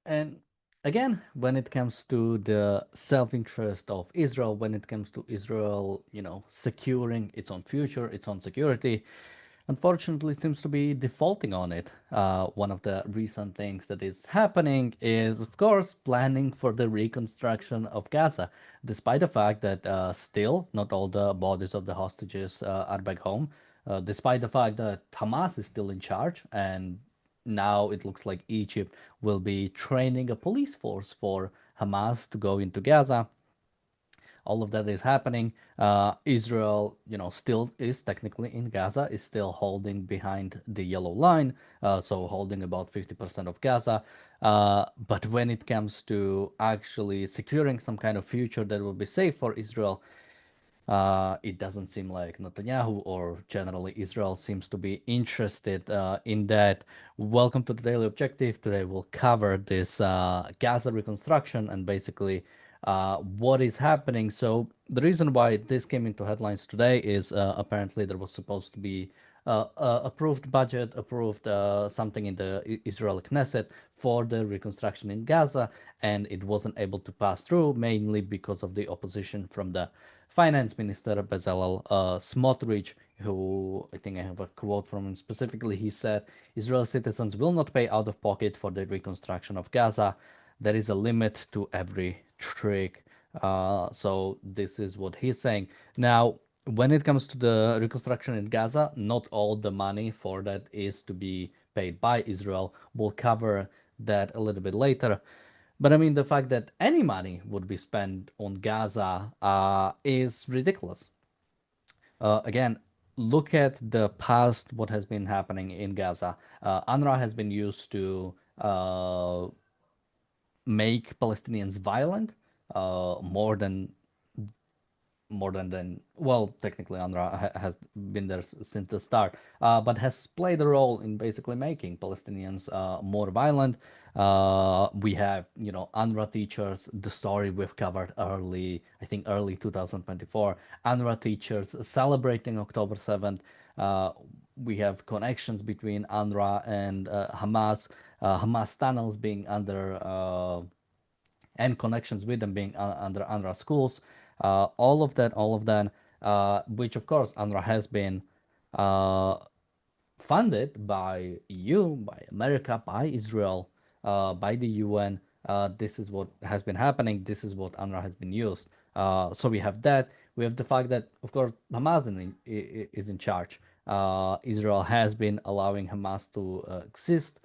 And again, when it comes to the self-interest of Israel, when it comes to Israel, securing its own future, its own security, unfortunately seems to be defaulting on it. One of the recent things that is happening is, of course, planning for the reconstruction of Gaza, despite the fact that still not all the bodies of the hostages are back home, despite the fact that Hamas is still in charge, and now it looks like Egypt will be training a police force for Hamas to go into Gaza. All of that is happening. Israel, still is technically in Gaza, is still holding behind the yellow line, so holding about 50% of Gaza. But when it comes to actually securing some kind of future that will be safe for Israel, it doesn't seem like Netanyahu or generally Israel seems to be interested in that. Welcome to the Daily Objective. Today we'll cover this Gaza reconstruction and basically what is happening. So the reason why this came into headlines today is apparently there was supposed to be approved budget, approved something in the Israeli Knesset for the reconstruction in Gaza, and it wasn't able to pass through, mainly because of the opposition from the Finance Minister Bezalel Smotrich, who I think I have a quote from him specifically. He said, Israeli citizens will not pay out of pocket for the reconstruction of Gaza. There is a limit to every trick. So this is what he's saying. Now, when it comes to the reconstruction in Gaza, not all the money for that is to be paid by Israel. We'll cover that a little bit later. But I mean, the fact that any money would be spent on Gaza is ridiculous. Again, look at the past, what has been happening in Gaza. UNRWA has been used to make Palestinians violent more than well, technically UNRWA has been there since the start, but has played a role in basically making Palestinians more violent. We have UNRWA teachers, the story we've covered early, I think early 2024. UNRWA teachers celebrating October 7th. We have connections between UNRWA and Hamas. Hamas tunnels being under and connections with them being under UNRWA schools. All of that, which of course UNRWA has been uh, funded by EU, by America, by Israel, by the UN. This is what has been happening. This is what UNRWA has been used. So we have that. We have the fact that, of course, Hamas is in charge. Israel has been allowing Hamas to exist,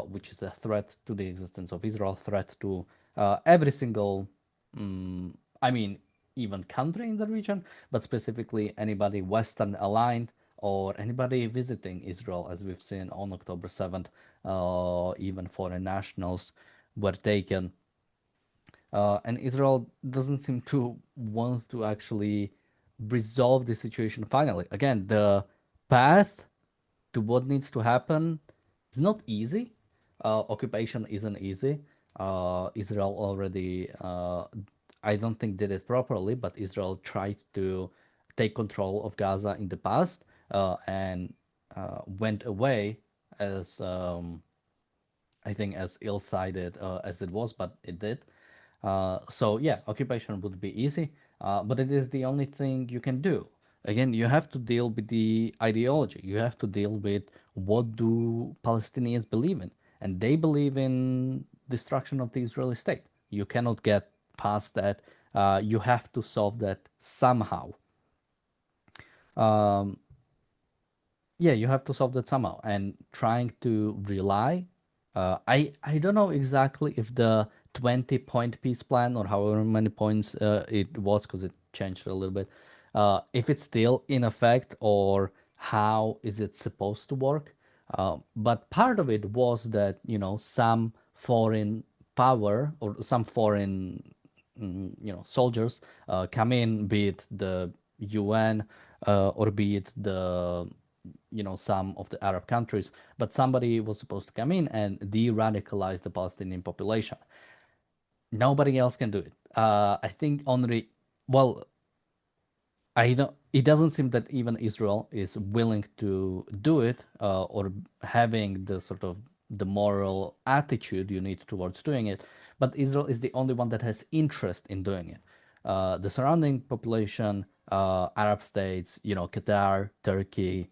which is a threat to the existence of Israel, threat to every single, I mean, even country in the region, but specifically anybody Western aligned or anybody visiting Israel, as we've seen on October 7th, even foreign nationals were taken. And Israel doesn't seem to want to actually resolve the situation finally. Again, the path to what needs to happen is not easy. Occupation isn't easy. Israel already, I don't think, did it properly, but Israel tried to take control of Gaza in the past and went away as I think as ill-sighted as it was, but it did. So yeah, occupation would be easy, but it is the only thing you can do. Again, you have to deal with the ideology. You have to deal with what do Palestinians believe in, and they believe in destruction of the Israeli state. You cannot get past that. You have to solve that somehow. Um, yeah, you have to solve that somehow, and trying to rely. I don't know exactly if the 20-point peace plan or however many points it was, because it changed a little bit, if it's still in effect or how is it supposed to work. But part of it was that some foreign power or some foreign soldiers come in, be it the UN or be it the some of the Arab countries, but somebody was supposed to come in and de-radicalize the Palestinian population. Nobody else can do it. I think only, well, I don't. It doesn't seem that even Israel is willing to do it or having the sort of the moral attitude you need towards doing it. But Israel is the only one that has interest in doing it. The surrounding population, Arab states, Qatar, Turkey,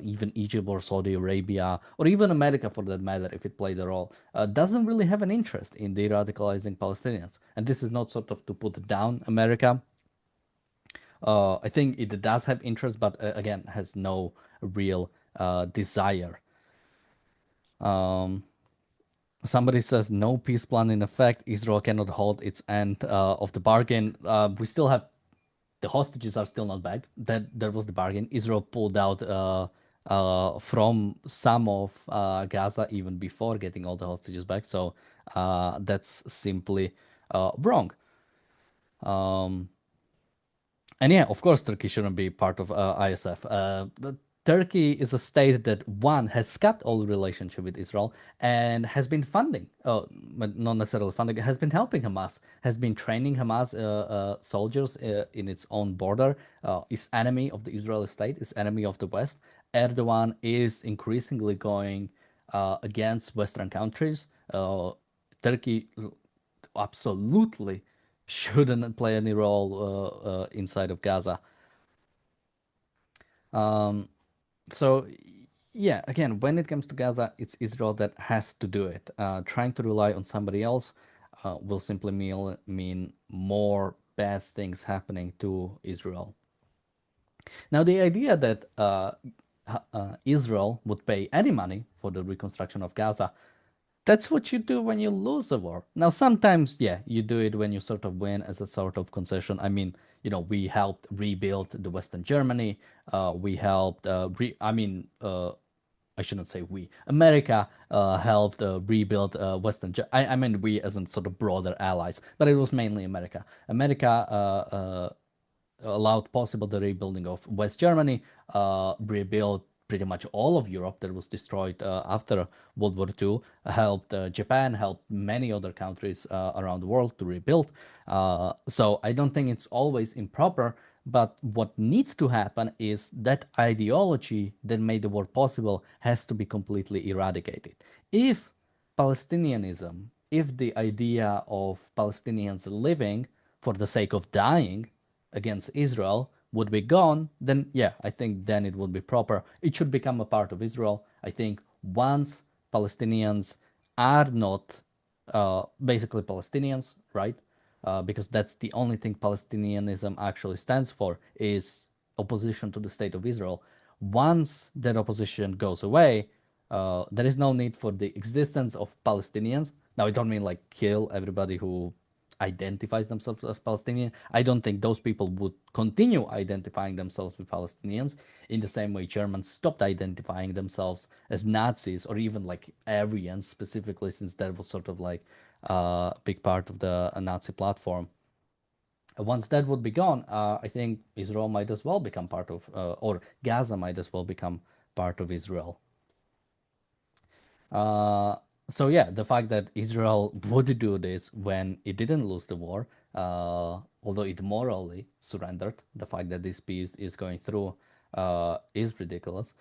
even Egypt or Saudi Arabia, or even America for that matter, if it played a role, doesn't really have an interest in de-radicalizing Palestinians. And this is not sort of to put down America. I think it does have interest, but again, has no real desire. Um, Somebody says no peace plan in effect. Israel cannot hold its end of the bargain. We still have the hostages are still not back. That was the bargain. Israel pulled out from some of Gaza even before getting all the hostages back. So that's simply wrong. Um, And yeah, of course, Turkey shouldn't be part of ISF. Turkey is a state that one has cut all relationship with Israel and has been funding, but not necessarily funding, has been helping Hamas, has been training Hamas soldiers in its own border, is enemy of the Israeli state, is enemy of the West. Erdogan is increasingly going against Western countries. Turkey absolutely shouldn't play any role inside of Gaza. Um, so, yeah, again, when it comes to Gaza, it's Israel that has to do it. Trying to rely on somebody else will simply mean more bad things happening to Israel. Now, the idea that Israel would pay any money for the reconstruction of Gaza, that's what you do when you lose a war. Now, sometimes, yeah, you do it when you sort of win as a sort of concession. I mean, we helped rebuild the Western Germany. We helped, I shouldn't say we. America helped rebuild Western. I mean we as in sort of broader allies, but it was mainly America. America allowed possible the rebuilding of West Germany, rebuilt pretty much all of Europe that was destroyed after World War II, helped Japan, helped many other countries around the world to rebuild. So I don't think it's always improper, but what needs to happen is that ideology that made the war possible has to be completely eradicated. If Palestinianism, if the idea of Palestinians living for the sake of dying against Israel would be gone, then yeah, I think then it would be proper. It should become a part of Israel. I think once Palestinians are not basically Palestinians, right? Because that's the only thing Palestinianism actually stands for is opposition to the state of Israel. Once that opposition goes away, there is no need for the existence of Palestinians. Now, I don't mean like kill everybody who identifies themselves as Palestinian. I don't think those people would continue identifying themselves with Palestinians in the same way Germans stopped identifying themselves as Nazis or even like Aryans specifically, since that was sort of like a big part of the Nazi platform. Once that would be gone, I think Israel might as well become part of, or Gaza might as well become part of Israel. Uh, so yeah, the fact that Israel would do this when it didn't lose the war, although it morally surrendered, the fact that this peace is going through is ridiculous.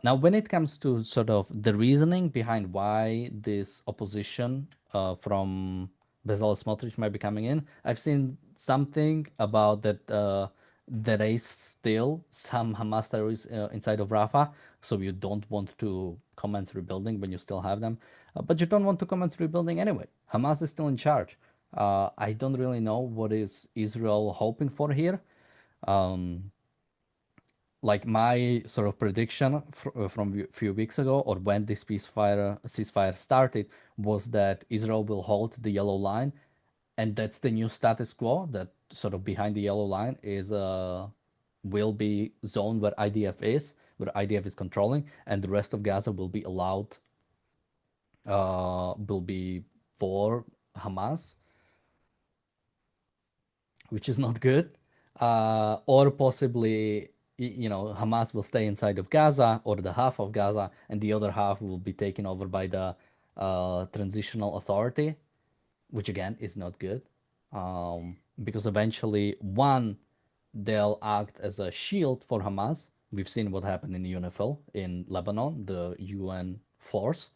Now, when it comes to sort of the reasoning behind why this opposition from Bezalel Smotrich might be coming in, I've seen something about that there is still some Hamas terrorists inside of Rafah, so you don't want to commence rebuilding when you still have them, but you don't want to commence rebuilding anyway. Hamas is still in charge. I don't really know what is Israel hoping for here. Um, like my sort of prediction from a few weeks ago, or when this ceasefire started, was that Israel will hold the yellow line, and that's the new status quo. That sort of behind the yellow line is will be zone where IDF is controlling, and the rest of Gaza will be allowed, will be for Hamas, which is not good. Or possibly, Hamas will stay inside of Gaza or the half of Gaza, and the other half will be taken over by the transitional authority, which again is not good. Because eventually, one, they'll act as a shield for Hamas. We've seen what happened in UNIFIL in Lebanon, the UN force.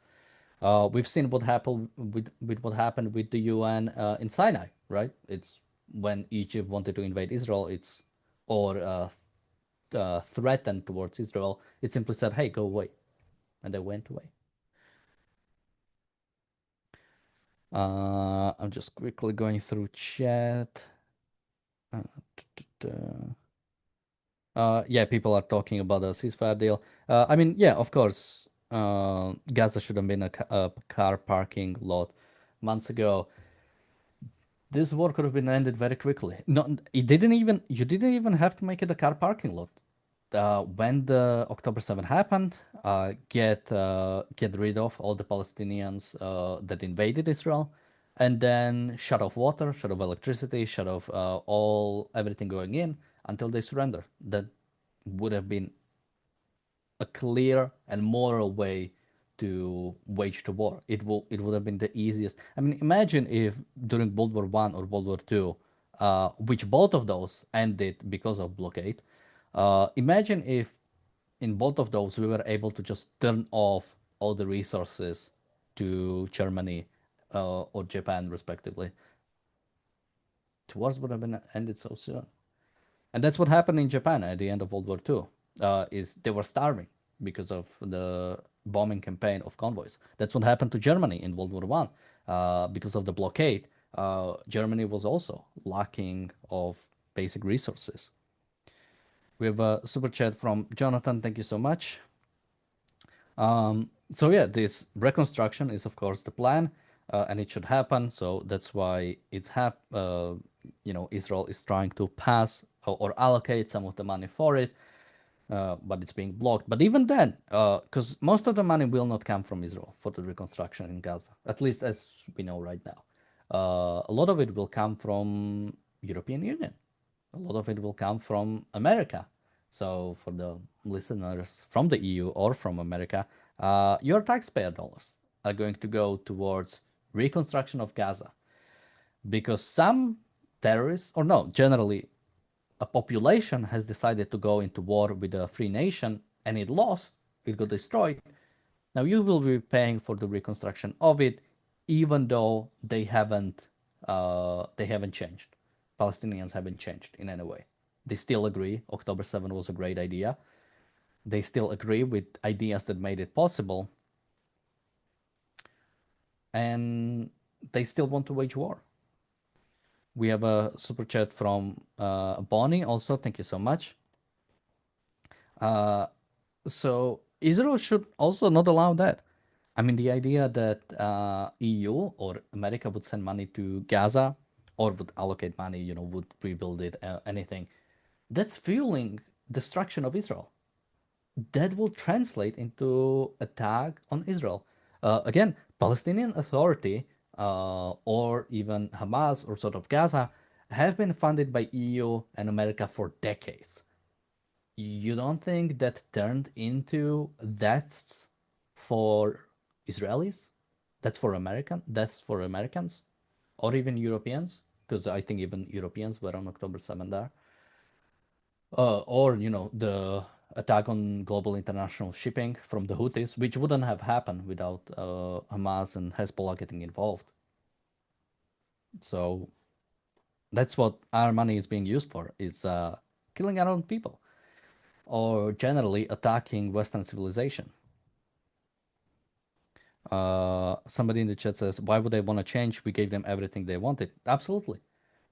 We've seen what happened with what happened with the UN in Sinai, right? It's when Egypt wanted to invade Israel, it's or threatened towards Israel. It simply said, "Hey, go away," and they went away. I'm just quickly going through chat. Uh, yeah, people are talking about a ceasefire deal. I mean, yeah, of course, Gaza should have been a car parking lot months ago. This war could have been ended very quickly. No, it didn't even. You didn't even have to make it a car parking lot. When the October 7 happened, get rid of all the Palestinians that invaded Israel, and then shut off water, shut off electricity, shut off all everything going in until they surrender. That would have been a clear and moral way to wage the war. It would have been the easiest. I mean, imagine if during World War One or World War Two, which both of those ended because of blockade. Imagine if in both of those we were able to just turn off all the resources to Germany or Japan, respectively. The wars would have been ended so soon. And that's what happened in Japan at the end of World War II. Is they were starving because of the bombing campaign of convoys. That's what happened to Germany in World War One. Because of the blockade, Germany was also lacking of basic resources. We have a super chat from Jonathan. Thank you so much. So yeah, this reconstruction is of course the plan, and it should happen. So that's why Israel is trying to pass or allocate some of the money for it, but it's being blocked. But even then, because most of the money will not come from Israel for the reconstruction in Gaza, at least as we know right now. A lot of it will come from European Union. A lot of it will come from America. So for the listeners from the EU or from America, your taxpayer dollars are going to go towards reconstruction of Gaza because some terrorists, or no, generally a population has decided to go into war with a free nation and it lost, it got destroyed. Now you will be paying for the reconstruction of it, even though they haven't changed. Palestinians haven't changed in any way. They still agree October 7 was a great idea. They still agree with ideas that made it possible, and they still want to wage war. We have a super chat from Bonnie also. Thank you so much. Uh, so Israel should also not allow that. I mean, the idea that EU or America would send money to Gaza or would allocate money, would rebuild it, anything, that's fueling destruction of Israel. That will translate into attack on Israel. Again, Palestinian Authority or even Hamas or sort of Gaza have been funded by EU and America for decades. You don't think that turned into deaths for Israelis? Deaths for Americans, or even Europeans, because I think even Europeans were on October 7 there. Or the attack on global international shipping from the Houthis, which wouldn't have happened without Hamas and Hezbollah getting involved. So that's what our money is being used for: is killing our own people, or generally attacking Western civilization. Somebody in the chat says, "Why would they want to change? We gave them everything they wanted." Absolutely.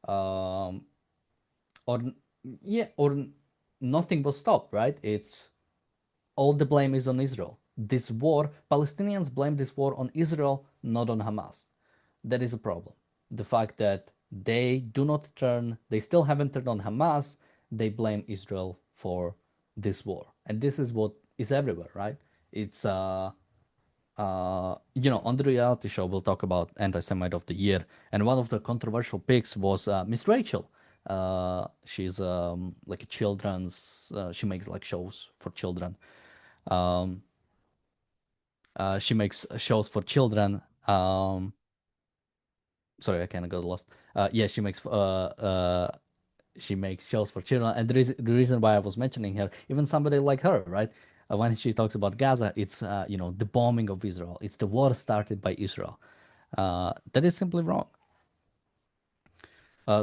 Um, or yeah, or nothing will stop, right? It's all the blame is on Israel. This war, Palestinians blame this war on Israel, not on Hamas. That is a problem. The fact that they still haven't turned on Hamas, they blame Israel for this war. And this is what is everywhere, right? It's on the reality show, we'll talk about anti-Semite of the year, and one of the controversial picks was Miss Rachel. She's like a children's. She makes like shows for children. Um, she makes shows for children. Sorry, I kind of got lost. Yeah, she makes shows for children, and the reason why I was mentioning her, even somebody like her, right? when she talks about Gaza, it's the bombing of Israel. It's the war started by Israel. That is simply wrong.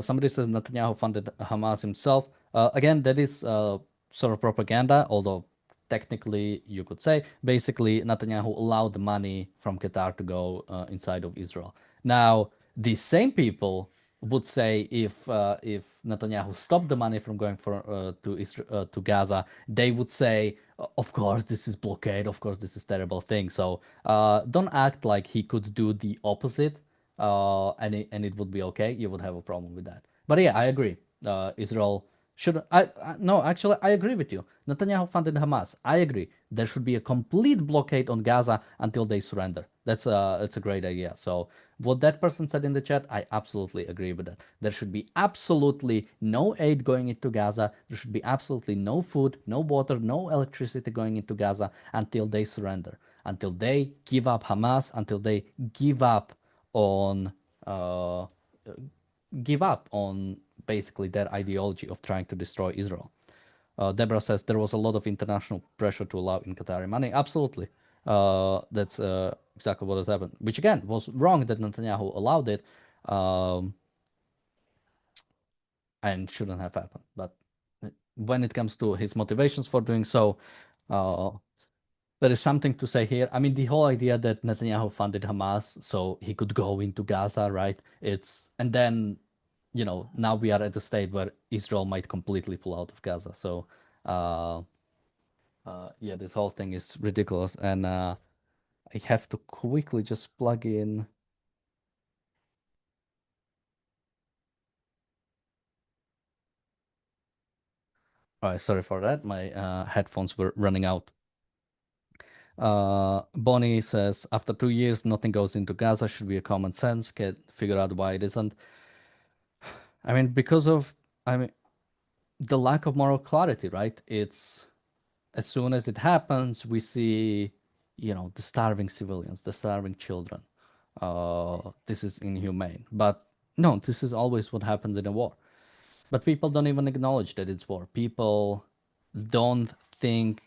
Somebody says Netanyahu funded Hamas himself. Again, that is sort of propaganda, although technically you could say basically Netanyahu allowed the money from Qatar to go inside of Israel. Now, these same people would say if Netanyahu stopped the money from going to Gaza, they would say, of course this is blockade, of course this is terrible thing. So don't act like he could do the opposite and it would be okay. You would have a problem with that. But yeah, I agree. Israel should. No, actually, I agree with you. Netanyahu funded Hamas. I agree. There should be a complete blockade on Gaza until they surrender. That's a great idea. So what that person said in the chat, I absolutely agree with that. There should be absolutely no aid going into Gaza. There should be absolutely no food, no water, no electricity going into Gaza until they surrender, until they give up Hamas, until they give up on uh, give up on basically their ideology of trying to destroy Israel. Deborah says there was a lot of international pressure to allow in Qatari money. Absolutely. That's exactly what has happened, which again was wrong that Netanyahu allowed it and shouldn't have happened. But when it comes to his motivations for doing so, uh, there is something to say here. I mean, the whole idea that Netanyahu funded Hamas so he could go into Gaza, right? And then, now we are at the state where Israel might completely pull out of Gaza. So, uh, yeah, this whole thing is ridiculous. And I have to quickly just plug in. All right, sorry for that. My headphones were running out. Bonnie says, after 2 years, nothing goes into Gaza. Should be a common sense. Can figure out why it isn't. I mean, I mean, the lack of moral clarity, right? It's as soon as it happens, we see, the starving civilians, the starving children. This is inhumane. But no, this is always what happens in a war. But people don't even acknowledge that it's war. People don't think,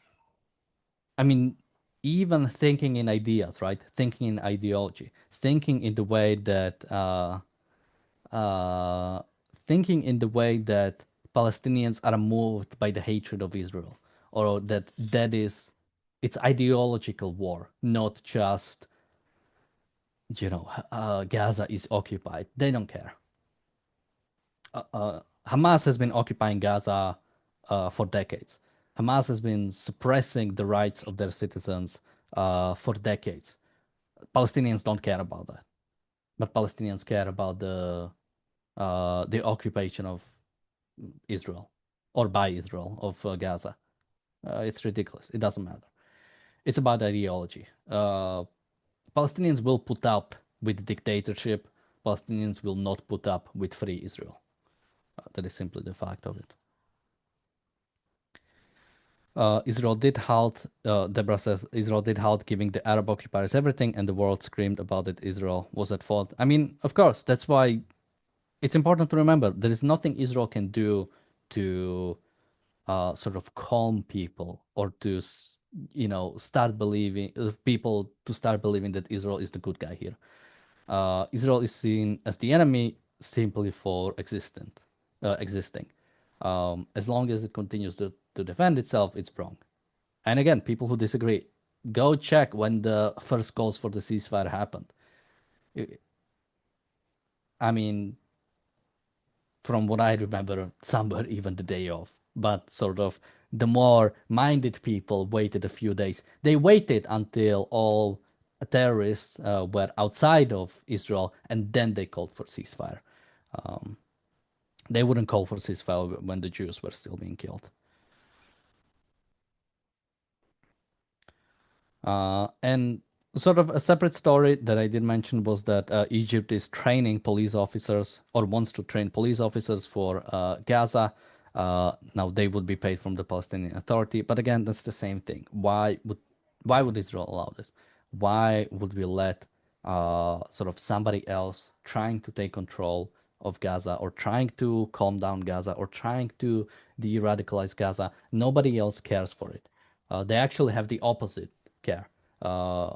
I mean, even thinking in ideas, right? Thinking in ideology, thinking in the way that uh, thinking in the way that Palestinians are moved by the hatred of Israel, or that is it's ideological war, not just Gaza is occupied. They don't care. Hamas has been occupying Gaza for decades. Hamas has been suppressing the rights of their citizens for decades. Palestinians don't care about that, but Palestinians care about the occupation of Israel or by Israel of Gaza. It's ridiculous. It doesn't matter. It's about ideology. Palestinians will put up with dictatorship. Palestinians will not put up with free Israel. That is simply the fact of it. Israel did halt, Deborah says, Israel did halt giving the Arab occupiers everything, and the world screamed about it. Israel was at fault. I mean, of course, that's why it's important to remember there is nothing Israel can do to sort of calm people or to start believing people to start believing that Israel is the good guy here. Israel is seen as the enemy simply for existing. As long as it continues to defend itself, it's wrong. And again, people who disagree, go check when the first calls for the ceasefire happened. I mean, from what I remember, some were even the day off. But sort of the more minded people waited a few days. They waited until all terrorists were outside of Israel, and then they called for ceasefire. Um, they wouldn't call for ceasefire when the Jews were still being killed. And sort of a separate story that I did mention was that Egypt is training police officers or wants to train police officers for Gaza. Now they would be paid from the Palestinian Authority, but again, that's the same thing. Why would Israel allow this? Why would we let sort of somebody else trying to take control of Gaza or trying to calm down Gaza or trying to de-radicalize Gaza? Nobody else cares for it. They actually have the opposite care. Uh,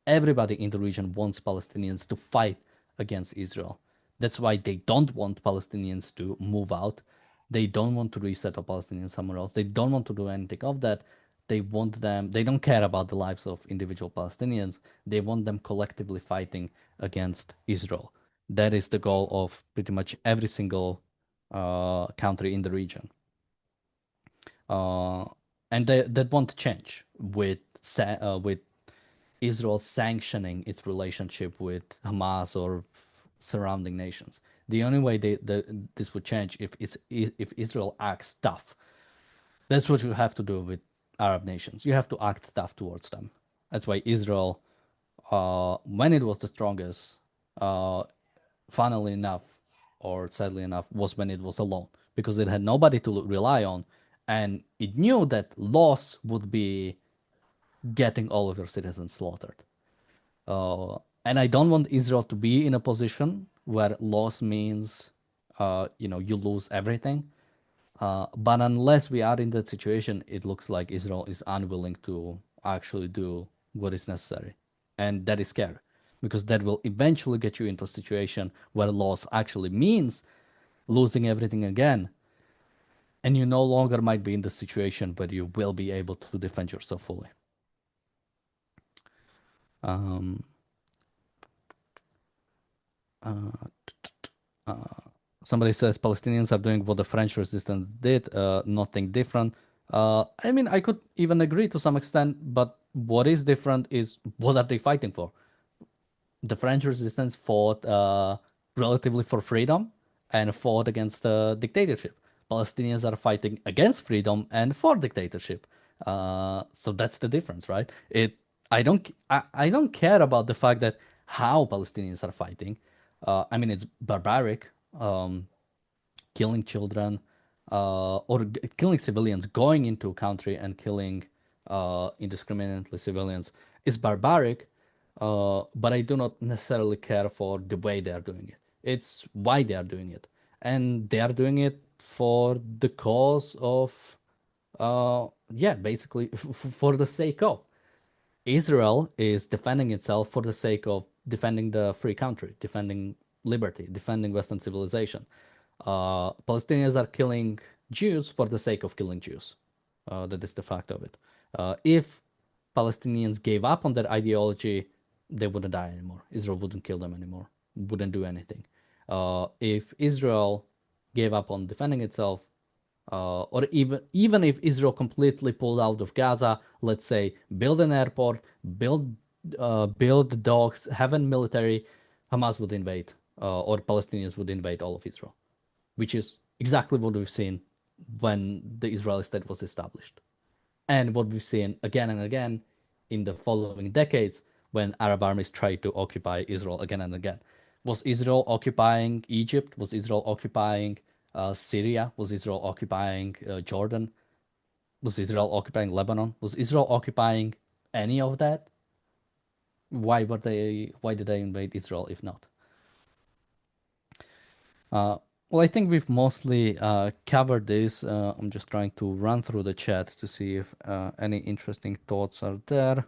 Everybody in the region wants Palestinians to fight against Israel. That's why they don't want Palestinians to move out. They don't want to resettle Palestinians somewhere else. They don't want to do anything of that. They don't care about the lives of individual Palestinians. They want them collectively fighting against Israel. That is the goal of pretty much every single country in the region. Uh, and that won't change with Israel sanctioning its relationship with Hamas or surrounding nations. The only way this would change if Israel acts tough. That's what you have to do with Arab nations. You have to act tough towards them. That's why Israel, when it was the strongest, uh, funnily enough, or sadly enough, was when it was alone because it had nobody to rely on, and it knew that loss would be getting all of your citizens slaughtered. And I don't want Israel to be in a position where loss means, you lose everything. But unless we are in that situation, it looks like Israel is unwilling to actually do what is necessary. And that is scary because that will eventually get you into a situation where loss actually means losing everything again. And you no longer might be in the situation where you will be able to defend yourself fully. Um, uh, Somebody says Palestinians are doing what the French resistance did, nothing different. I mean, I could even agree to some extent, but what is different is what are they fighting for? The French resistance fought relatively for freedom and fought against dictatorship. Palestinians are fighting against freedom and for dictatorship. So that's the difference, right? I don't care about the fact that how Palestinians are fighting. I mean, it's barbaric. Killing children or killing civilians, going into a country and killing indiscriminately civilians is barbaric, but I do not necessarily care for the way they are doing it. It's why they are doing it. And they are doing it for the cause of, yeah, basically for the sake of. Israel is defending itself for the sake of defending the free country, defending liberty, defending Western civilization. Palestinians are killing Jews for the sake of killing Jews. That is the fact of it. If Palestinians gave up on that ideology, they wouldn't die anymore. Israel wouldn't kill them anymore, wouldn't do anything. If Israel gave up on defending itself, or even if Israel completely pulled out of Gaza, let's say build an airport, build docks, have a military, Hamas would invade, or Palestinians would invade all of Israel, which is exactly what we've seen when the Israeli state was established, and what we've seen again and again in the following decades when Arab armies tried to occupy Israel again and again. Was Israel occupying Egypt? Was Israel occupying Syria? Was Israel occupying Jordan? Was Israel occupying Lebanon? Was Israel occupying any of that? Why did they invade Israel if not? Uh, well, I think we've mostly covered this. I'm just trying to run through the chat to see if any interesting thoughts are there.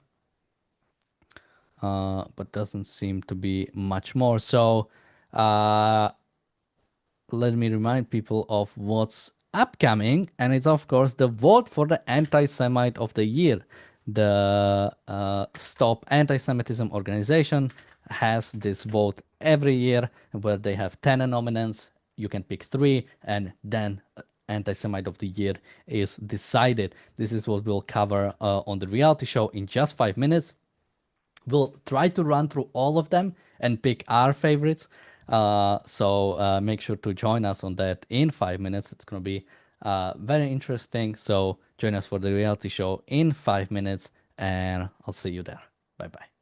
But doesn't seem to be much more. So let me remind people of what's upcoming, and it's of course the vote for the anti-Semite of the year. The Stop Anti-Semitism organization has this vote every year where they have 10 nominants. You can pick 3, and then anti-Semite of the year is decided. This is what we'll cover on the reality show in just 5 minutes. We'll try to run through all of them and pick our favorites. So make sure to join us on that in 5 minutes. It's going to be very interesting. So join us for the reality show in 5 minutes, and I'll see you there. Bye bye.